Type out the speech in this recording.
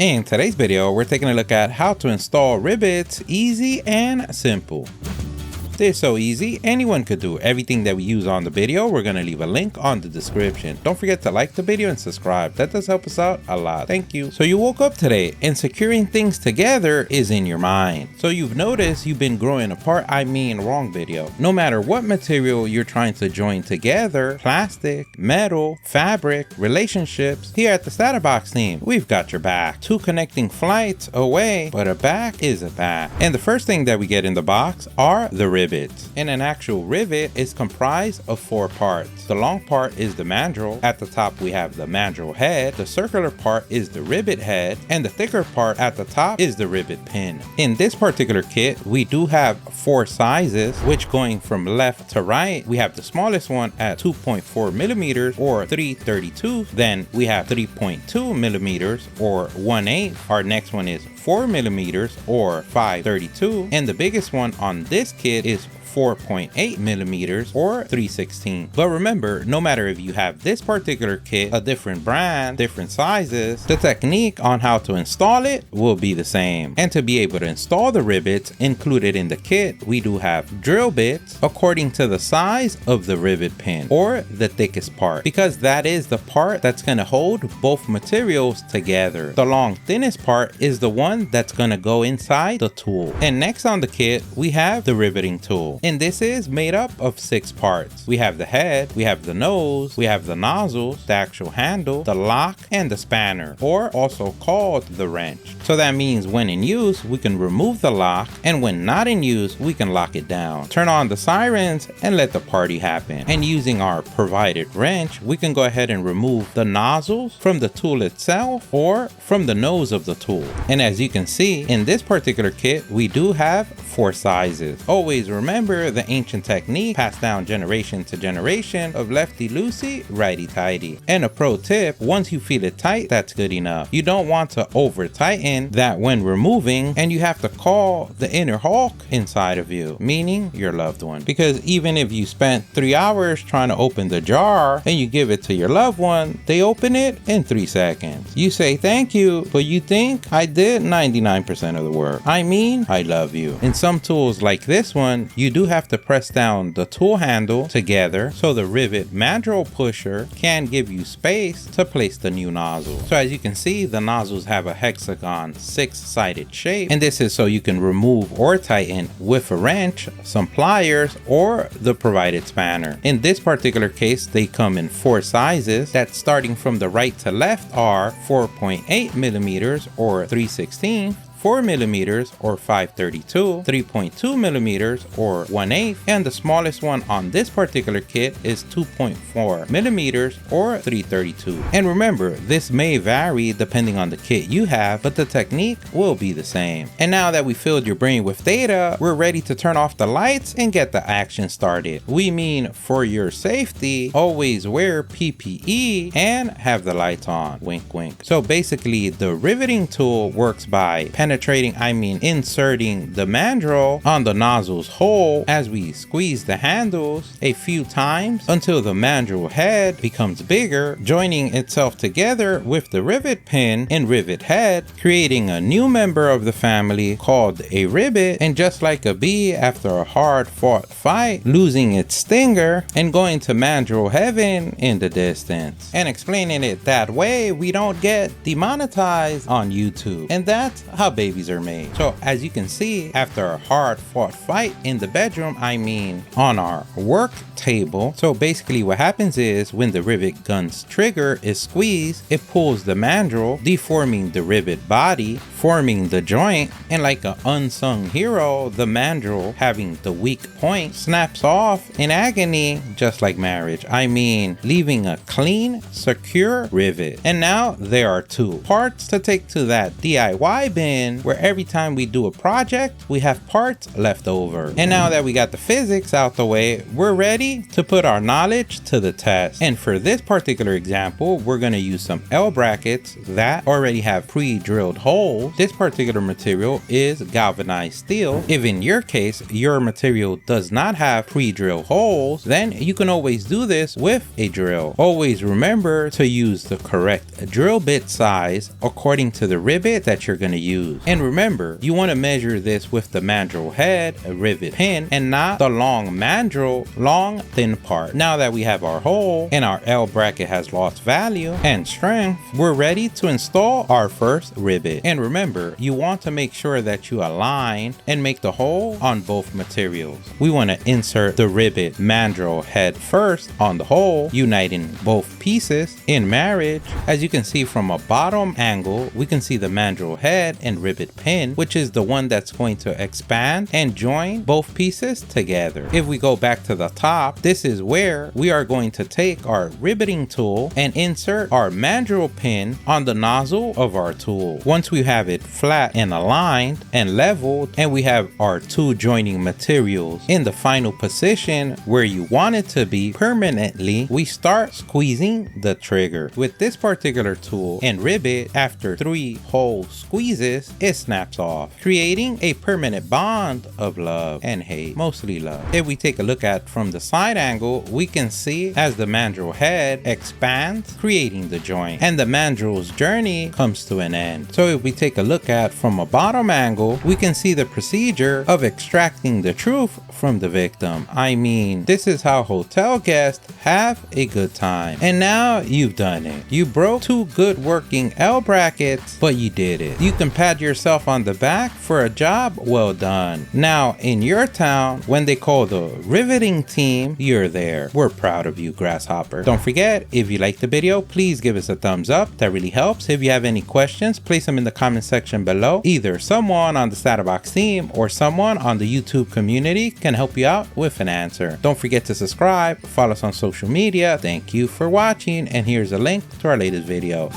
In today's video, we're taking a look at how to install rivets easy and simple. They're so easy, anyone could do everything that we use on the video. We're going to leave a link on the description. Don't forget to like the video and subscribe. That does help us out a lot. Thank you. So you woke up today and securing things together is in your mind. So you've noticed you've been growing apart. Wrong video. No matter what material you're trying to join together, plastic, metal, fabric, relationships, here at the StatUpBox team, we've got your back. Two connecting flights away, but a back is a back. And the first thing that we get in the box are the rivets. And an actual rivet is comprised of four parts. The long part is the mandrel. At the top we have the mandrel head. The circular part is the rivet head, and the thicker part at the top is the rivet pin. In this particular kit, we do have four sizes, which going from left to right, we have the smallest one at 2.4 millimeters or 332. Then we have 3.2 millimeters or 1/8. Our next one is 4 millimeters or 532, and the biggest one on this kit is 4.8 millimeters or 3/16. But remember, no matter if you have this particular kit, a different brand, different sizes, the technique on how to install it will be the same. And to be able to install the rivets included in the kit, we do have drill bits according to the size of the rivet pin or the thickest part, because that is the part that's going to hold both materials together. The long thinnest part is the one that's going to go inside the tool. And next on the kit, we have the riveting tool. And this is made up of 6 parts. We have the head, we have the nose, we have the nozzles, the actual handle, the lock, and the spanner, or also called the wrench. So that means when in use, we can remove the lock, and when not in use, we can lock it down. Turn on the sirens and let the party happen. And using our provided wrench, we can go ahead and remove the nozzles from the tool itself or from the nose of the tool. And as you can see, in this particular kit, we do have 4 sizes. Always remember the ancient technique passed down generation to generation of lefty loosey, righty tighty. And a pro tip, once you feel it tight, that's good enough. You don't want to over tighten that when removing, and you have to call the inner Hulk inside of you, meaning your loved one. Because even if you spent 3 hours trying to open the jar and you give it to your loved one, they open it in 3 seconds. You say thank you, but you think I did 99% of the work. I love you. In some tools like this one, you do have to press down the tool handle together so the rivet mandrel pusher can give you space to place the new nozzle. So as you can see, the nozzles have a hexagon 6-sided shape, and this is so you can remove or tighten with a wrench, some pliers, or the provided spanner. In this particular case, they come in 4 sizes that starting from the right to left are 4.8 millimeters or 3/16, 4 millimeters or 532, 3.2 millimeters or 1/8, and the smallest one on this particular kit is 2.4 millimeters or 332. And remember, this may vary depending on the kit you have, but the technique will be the same. And now that we filled your brain with data, we're ready to turn off the lights and get the action started. We mean, for your safety, always wear PPE and have the lights on. Wink, wink. So basically, the riveting tool works by inserting the mandrel on the nozzle's hole as we squeeze the handles a few times until the mandrel head becomes bigger, joining itself together with the rivet pin and rivet head, creating a new member of the family called a rivet. And just like a bee after a hard fought fight, losing its stinger and going to mandrel heaven in the distance. And explaining it that way, we don't get demonetized on YouTube. And that's how babies are made. So as you can see, after a hard fought fight in the bedroom, on our work table, so basically what happens is when the rivet gun's trigger is squeezed, it pulls the mandrel, deforming the rivet body, forming the joint, and like an unsung hero, the mandrel, having the weak point, snaps off in agony, just like marriage. Leaving a clean, secure rivet. And now there are 2 parts to take to that DIY bin in where every time we do a project, we have parts left over. And now that we got the physics out the way, we're ready to put our knowledge to the test. And for this particular example, we're going to use some L brackets that already have pre-drilled holes. This particular material is galvanized steel. If in your case, your material does not have pre-drilled holes, then you can always do this with a drill. Always remember to use the correct drill bit size according to the rivet that you're going to use. And remember, you want to measure this with the mandrel head, a rivet pin, and not the long mandrel, long thin part. Now that we have our hole and our L bracket has lost value and strength, we're ready to install our first rivet. And remember, you want to make sure that you align and make the hole on both materials. We want to insert the rivet mandrel head first on the hole, uniting both pieces in marriage. As you can see from a bottom angle, we can see the mandrel head and rivet pin, which is the one that's going to expand and join both pieces together. If we go back to the top, this is where we are going to take our riveting tool and insert our mandrel pin on the nozzle of our tool. Once we have it flat and aligned and leveled, and we have our two joining materials in the final position where you want it to be permanently, we start squeezing the trigger. With this particular tool and rivet, after 3 whole squeezes, it snaps off, creating a permanent bond of love and hate, mostly love. If we take a look at from the side angle, we can see as the mandrel head expands, creating the joint, and the mandrel's journey comes to an end. So if we take a look at from a bottom angle, we can see the procedure of extracting the truth from the victim. I mean, this is how hotel guests have a good time. And now you've done it. You broke 2 good working L brackets, but you did it. You can pat yourself on the back for a job well done. Now in your town, when they call the riveting team, you're there. We're proud of you, Grasshopper. Don't forget, if you liked the video, please give us a thumbs up. That really helps. If you have any questions, place them in the comment section below. Either someone on the StatUpBox team or someone on the YouTube community can help you out with an answer. Don't forget to subscribe, follow us on social media. Thank you for watching, and here's a link to our latest video.